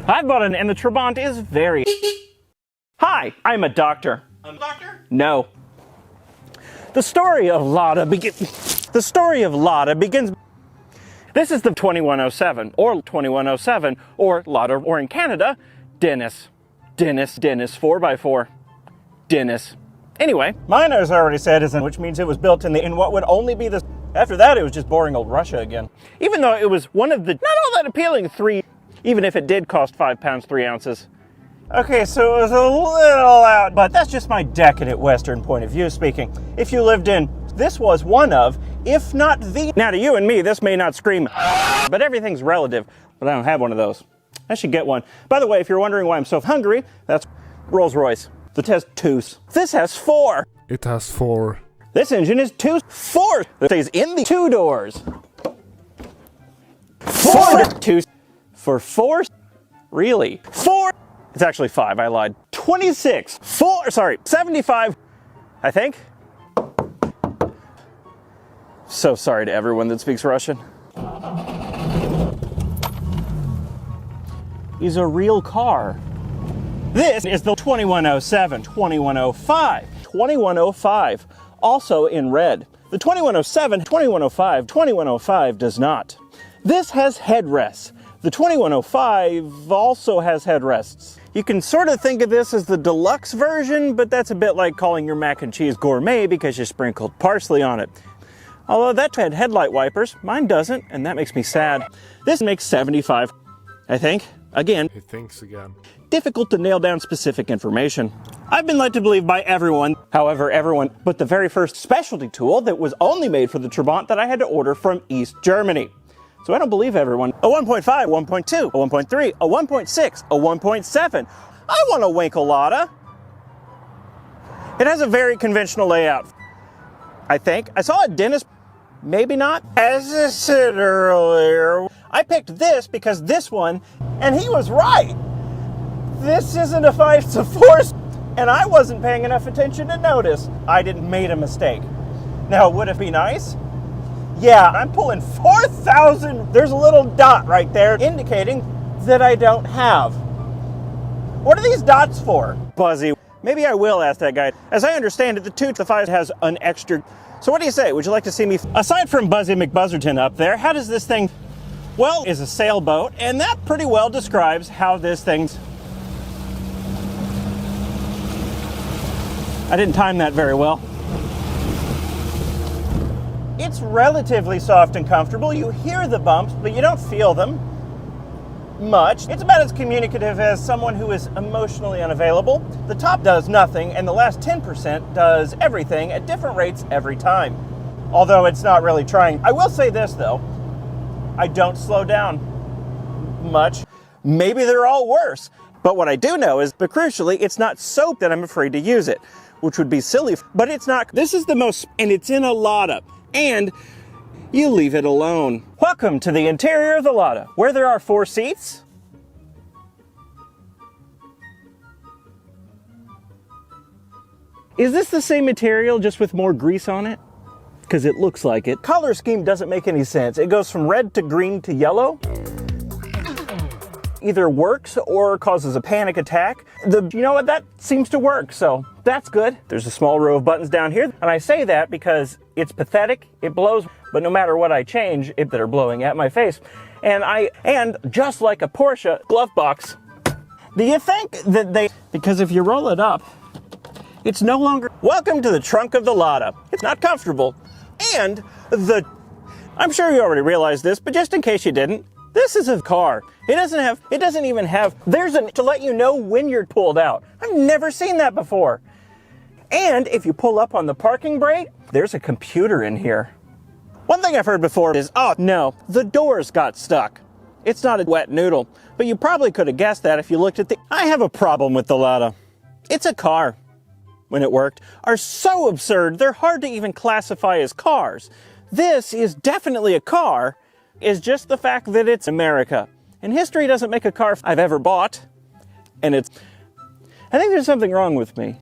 I've bought an, and the Trabant is very... Hi, I'm a doctor. I'm a doctor? No. The story of Lada begins... This is the 2107, or 2107, or Lada, or in Canada, Dennis 4x4. Dennis. Anyway, mine, as I already said, is which means it was built in what would only be the... After that, it was just boring old Russia again. Even though it was one of the not all that appealing three, even if it did cost 5 pounds, 3 ounces. Okay, so it was a little out, but that's just my decadent Western point of view speaking. If you lived in, this was one of, if not the... Now to you and me, this may not scream, but everything's relative, but I don't have one of those. I should get one. By the way, if you're wondering why I'm so hungry, that's Rolls-Royce. That has 2. This has 4. It has 4. This engine is 4. It stays in the 2 doors. 4. 2 for 4. Really? 4. It's actually 5. I lied. 26. 4. Sorry. 75. I think. So sorry to everyone that speaks Russian. Is a real car. This is the 2107, 2105, 2105, also in red. The 2107, 2105, 2105 does not. This has headrests. The 2105 also has headrests. You can sort of think of this as the deluxe version, but that's a bit like calling your mac and cheese gourmet because you sprinkled parsley on it. Although that had headlight wipers, mine doesn't, and that makes me sad. This makes 75, I think. Again, He thinks again. Difficult to nail down specific information. I've been led to believe by everyone, however everyone, but the very first specialty tool that was only made for the Trabant that I had to order from East Germany. So I don't believe everyone. A 1.5, 1.2, a 1.3, a 1.6, a 1.7. I want a Winkle Lada. It has a very conventional layout, I think. I saw a Dennis, maybe not. As I said earlier, I picked this because this one, and he was right. This isn't a 5, it's a 4, and I wasn't paying enough attention to notice. I didn't make a mistake. Now, would it be nice? Yeah, I'm pulling 4,000. There's a little dot right there indicating that I don't have. What are these dots for? Buzzy. Maybe I will ask that guy. As I understand it, the 5 has an extra. So what do you say? Would you like to see me? Aside from Buzzy McBuzzerton up there, how does this thing, well, is a sailboat, and that pretty well describes how this thing's. I didn't time that very well. It's relatively soft and comfortable. You hear the bumps, but you don't feel them much. It's about as communicative as someone who is emotionally unavailable. The top does nothing, and the last 10% does everything at different rates every time. Although it's not really trying. I will say this, though. I don't slow down much. Maybe they're all worse. But what I do know is, but crucially, it's not so that I'm afraid to use it, which would be silly, but it's not. This is the most, and it's in a Lada, and you leave it alone. Welcome to the interior of the Lada, where there are 4 seats. Is this the same material, just with more grease on it? Because it looks like it. Color scheme doesn't make any sense. It goes from red to green to yellow. Either works or causes a panic attack. You know what, that seems to work, so that's good. There's a small row of buttons down here, and I say that because it's pathetic, it blows, but no matter what I change, they're blowing at my face. And just like a Porsche glove box, do you think that because if you roll it up, it's no longer, welcome to the trunk of the Lada. It's not comfortable, and I'm sure you already realized this, but just in case you didn't, this is a car. It doesn't even have, to let you know when you're pulled out. I've never seen that before. And if you pull up on the parking brake, there's a computer in here. One thing I've heard before is, oh no, the doors got stuck. It's not a wet noodle, but you probably could have guessed that if you looked at I have a problem with the Lada. It's a car, when it worked, are so absurd they're hard to even classify as cars. This is definitely a car, is just the fact that it's America. And history doesn't make a car I've ever bought, and I think there's something wrong with me.